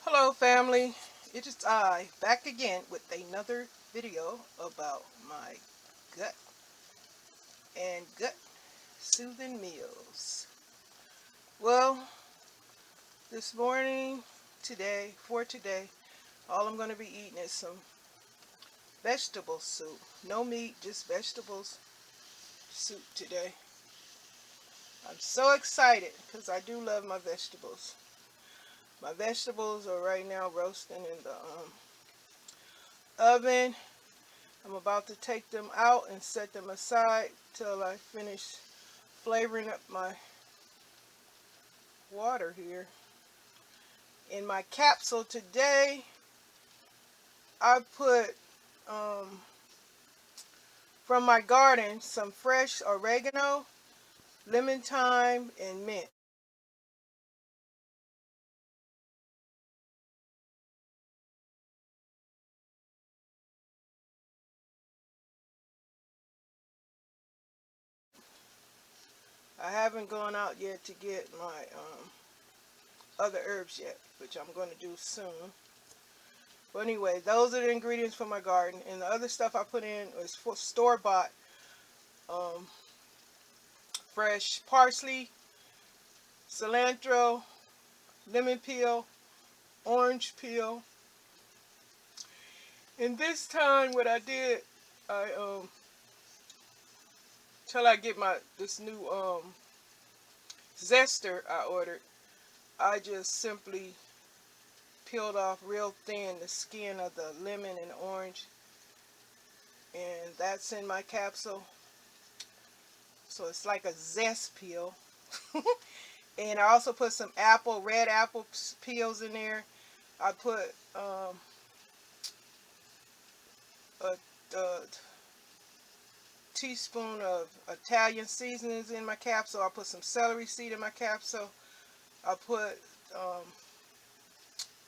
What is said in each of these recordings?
Hello family, it is I back again with another video about my gut and gut soothing meals. Well, this morning, today, all I'm going to be eating is some vegetable soup. No meat, just vegetables soup today. I'm so excited because I do love my vegetables. My vegetables are right now roasting in the oven. I'm about to take them out and set them aside till I finish flavoring up my water here. In my capsule today, I put from my garden some fresh oregano, lemon thyme, and mint. I haven't gone out yet to get my other herbs yet, which I'm going to do soon. But anyway, those are the ingredients for my garden. And the other stuff I put in is for store-bought um, fresh parsley, cilantro, lemon peel, orange peel. And this time what I did, I till I get my this new zester I ordered, I just simply peeled off real thin the skin of the lemon and orange, and that's in my capsule. So it's like a zest peel. And I also put some red apple peels in there. I put a, a teaspoon of Italian seasonings in my capsule. I put some celery seed in my capsule. I put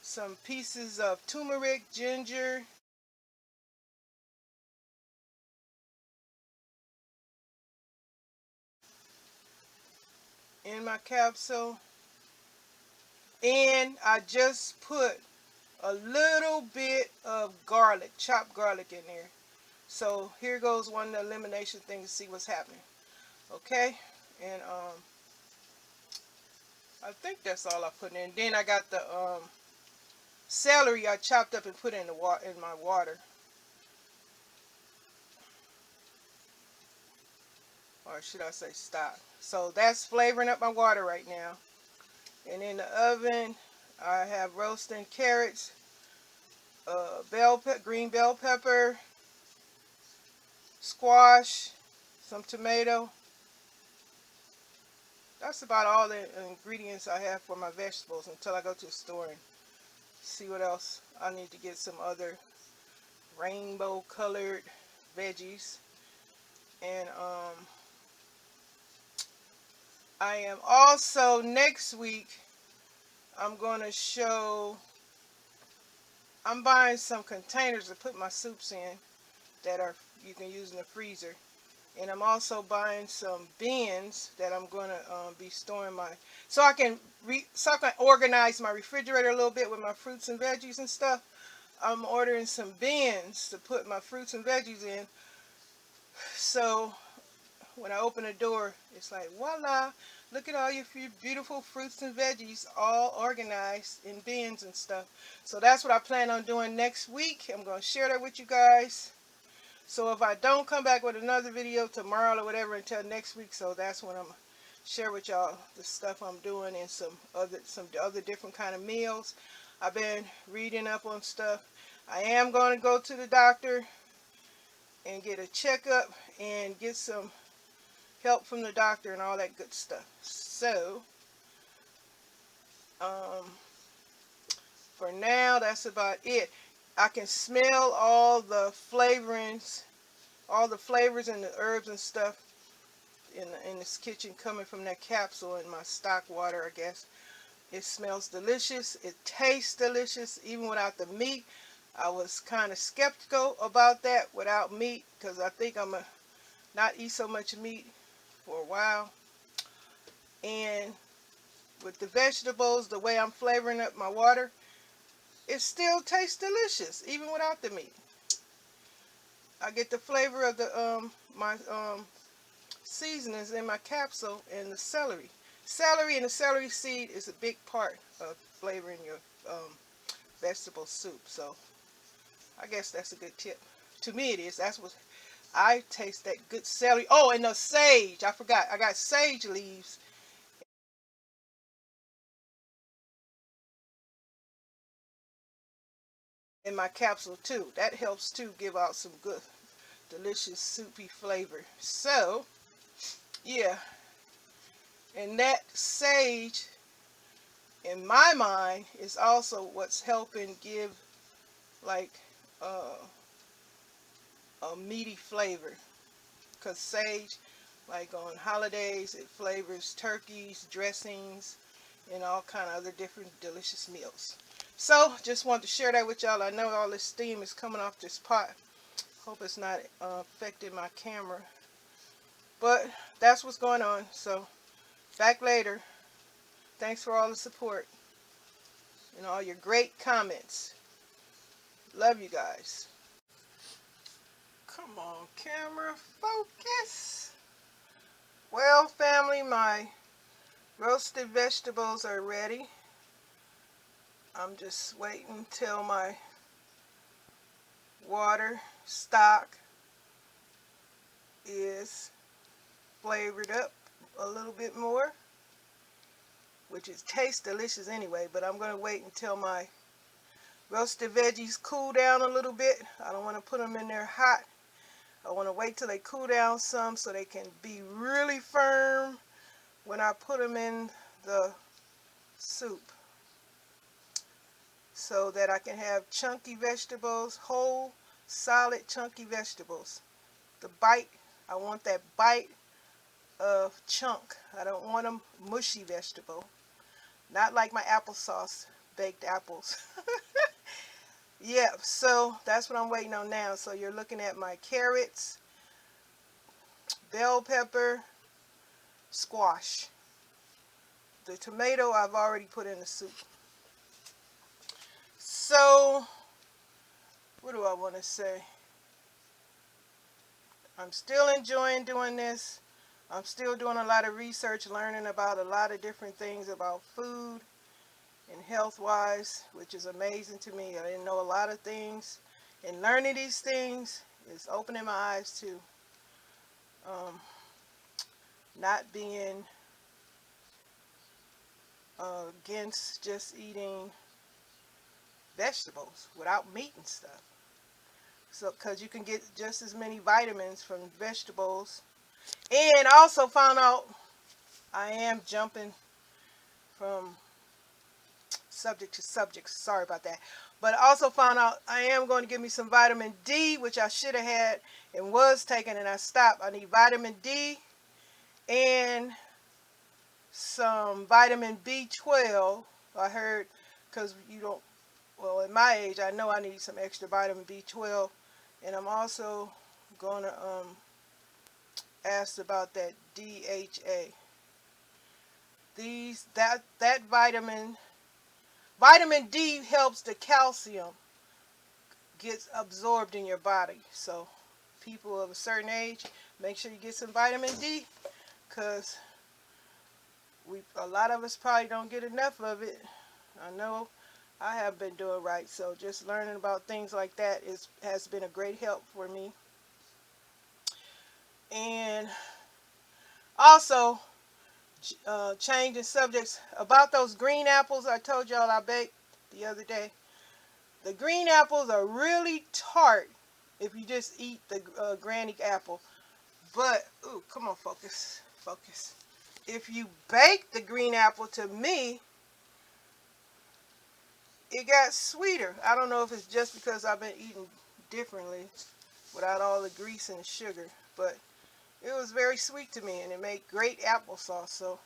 some pieces of turmeric, ginger, in my capsule. And I just put a little bit of garlic, chopped garlic in there. So here goes one of the elimination things to see what's happening. Okay? And I think that's all I put in. Then I got the celery I chopped up and put in in my water. Or should I say stock. So that's flavoring up my water right now. And in the oven, I have roasting carrots, green bell pepper, squash, some tomato. That's about all the ingredients I have for my vegetables until I go to the store and see what else I need to get. Some other rainbow colored veggies. And I am also next week, I'm going to show, I'm buying some containers to put my soups in that are you can use in the freezer. And I'm also buying some bins that I'm going to be storing so I can organize my refrigerator a little bit with my fruits and veggies and stuff. I'm ordering some bins to put my fruits and veggies in. So when I open the door, it's like, voila, look at all your beautiful fruits and veggies all organized in bins and stuff. So that's what I plan on doing next week. I'm going to share that with you guys. So if I don't come back with another video tomorrow or whatever until next week, so that's when I'm share with y'all the stuff I'm doing and some other different kind of meals. I've been reading up on stuff. I am going to go to the doctor and get a checkup and get some help from the doctor and all that good stuff. So um, for now, that's about it. I can smell all the flavorings, all the flavors and the herbs and stuff in this kitchen coming from that capsule in my stock water, I guess. It smells delicious. It tastes delicious even without the meat. I was kind of skeptical about that without meat because I think I'm not eat so much meat for a while. And with the vegetables, the way I'm flavoring up my water, it still tastes delicious even without the meat. I get the flavor of the my seasonings in my capsule and the celery. Celery and the celery seed is a big part of flavoring your vegetable soup. So I guess that's a good tip. To me it is. That's what I taste, that good celery. Oh, and the sage. I forgot. I got sage leaves in my capsule too. That helps too give out some good, delicious soupy flavor. So, yeah. And that sage, in my mind, is also what's helping give like uh, a meaty flavor. Because sage, like on holidays, it flavors turkeys, dressings, and all kind of other different delicious meals. So just wanted to share that with y'all. I know all this steam is coming off this pot. Hope it's not affecting my camera. But that's what's going on. So back later. Thanks for all the support and all your great comments. Love you guys. Come on, camera, focus. Well, family, my roasted vegetables are ready. I'm just waiting till my water stock is flavored up a little bit more, which is tastes delicious anyway, but I'm going to wait until my roasted veggies cool down a little bit. I don't want to put them in there hot. I want to wait till they cool down some so they can be really firm when I put them in the soup, so that I can have chunky vegetables, whole, solid, chunky vegetables. The bite, I want that bite of chunk. I don't want them mushy vegetable. Not like my applesauce baked apples. Yeah, so that's what I'm waiting on now. So you're looking at my carrots, bell pepper, squash. The tomato I've already put in the soup. So, what do I want to say? I'm still enjoying doing this. I'm still doing a lot of research, learning about a lot of different things about food and health-wise, which is amazing to me. I didn't know a lot of things. And learning these things is opening my eyes to not being against just eating vegetables without meat and stuff. So, because you can get just as many vitamins from vegetables. And I also found out, I am jumping from subject to subject, sorry about that. But I also found out I am going to give me some vitamin D, which I should have had and was taking, and I stopped. I need vitamin D and some vitamin B12. I heard, because you don't, well, at my age, I know I need some extra vitamin B12. And I'm also going to ask about that DHA. That vitamin D helps the calcium gets absorbed in your body. So people of a certain age, make sure you get some vitamin D, because a lot of us probably don't get enough of it. I know I have been doing right, so just learning about things like that has been a great help for me. And also, changing subjects, about those green apples I told y'all I baked the other day. The green apples are really tart if you just eat the granny apple. But, ooh, come on, focus, focus. If you bake the green apple, to me, it got sweeter. I don't know if it's just because I've been eating differently without all the grease and sugar, but it was very sweet to me, and it made great applesauce. So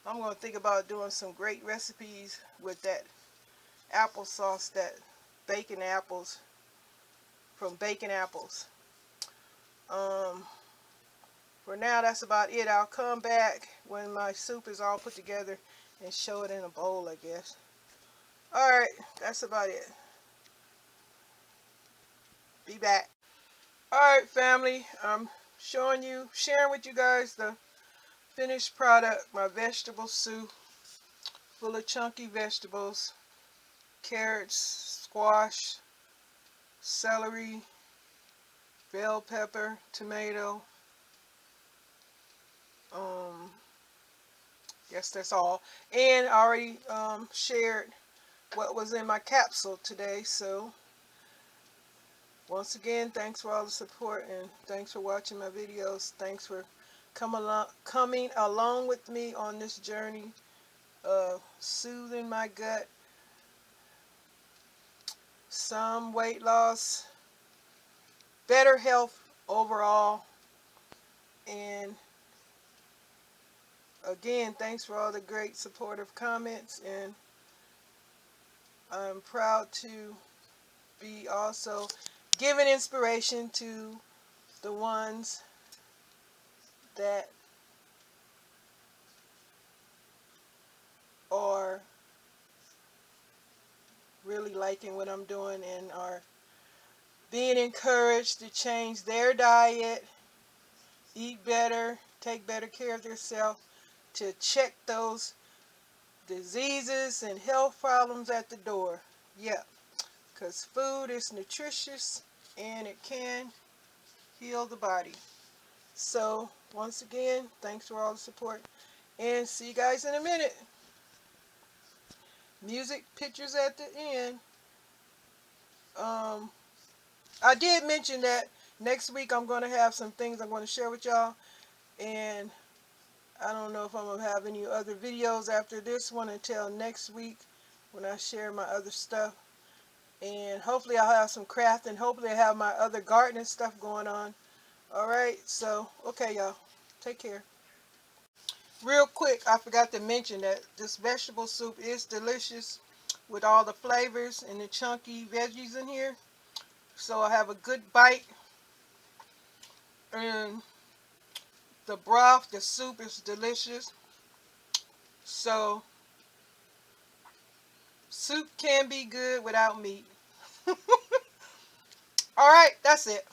I'm going to think about doing some great recipes with that applesauce, that bacon apples, from bacon apples. For now, that's about it. I'll come back when my soup is all put together and show it in a bowl, I guess. Alright, that's about it. Be back. Alright, family. I'm sharing with you guys the finished product, my vegetable soup, full of chunky vegetables, carrots, squash, celery, bell pepper, tomato. Guess that's all. And I already shared what was in my capsule today. So once again, thanks for all the support and thanks for watching my videos. Thanks for coming along with me on this journey of soothing my gut, some weight loss, better health overall, and again, thanks for all the great supportive comments, and I'm proud to be also giving inspiration to the ones that are really liking what I'm doing and are being encouraged to change their diet, eat better, take better care of themselves, to check those diseases and health problems at the door. Yep, because food is nutritious and it can heal the body. So, once again, thanks for all the support and see you guys in a minute. Music, pictures at the end. I did mention that next week I'm going to have some things I'm going to share with y'all, and I don't know if I'm going to have any other videos after this one until next week when I share my other stuff. And hopefully I'll have some craft, and hopefully I have my other gardening stuff going on. Alright, so, okay y'all. Take care. Real quick, I forgot to mention that this vegetable soup is delicious with all the flavors and the chunky veggies in here. So I have a good bite. And the broth, the soup is delicious. So, soup can be good without meat. Alright, that's it.